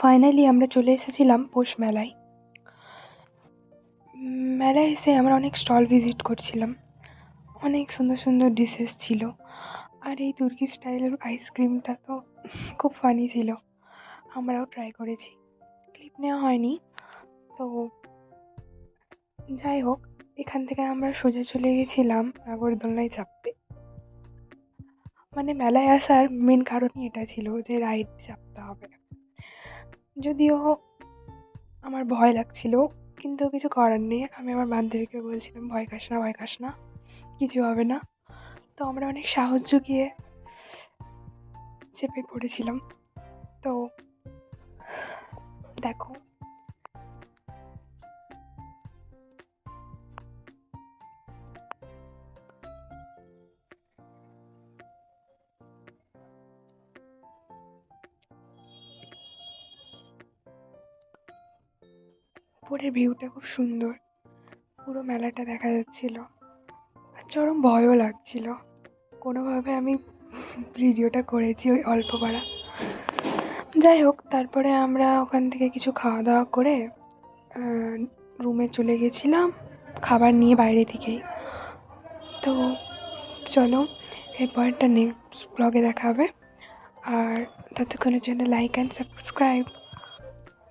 Finally আমরা চলে এসেছিলাম পৌষ মেলায়। মেলায় এসে আমরা অনেক স্টল ভিজিট করছিলাম। অনেক সুন্দর সুন্দর ডিশেস ছিল। আর এই তুর্কি স্টাইলের আইসক্রিমটা তো খুব ফানি ছিল। আমরাও ট্রাই করেছি, ক্লিপ নেওয়া হয়নি। তো যাই হোক, এখান থেকে আমরা সোজা চলে গেছিলাম নাগরদোলনায় চাপতে। মানে মেলায় আসার মেন কারণই এটা ছিল যে রাইড চাপতে হবে। যদিও আমার ভয় লাগছিল, কিন্তু কিছু করার নেই। আমি আমার বান্ধবীকে বলছিলাম, ভয় খাস না, ভয় খাস না, কিছু হবে না। তো আমরা অনেক সাহস জুগিয়ে চেপে পড়েছিলাম। তো দেখো, উপরের ভিউটা খুব সুন্দর, পুরো মেলাটা দেখা যাচ্ছিল। আর চরম ভয়ও লাগছিল। কোনোভাবে আমি ভিডিওটা করেছি ওই অল্প পারা। যাই হোক, তারপরে আমরা ওখান থেকে কিছু খাওয়া দাওয়া করে রুমে চলে গেছিলাম, খাবার নিয়ে বাইরে থেকেই। তো চলো, এরপরটা নেক্সট ব্লগে দেখা হবে। আর ততক্ষণের জন্য লাইক অ্যান্ড সাবস্ক্রাইব।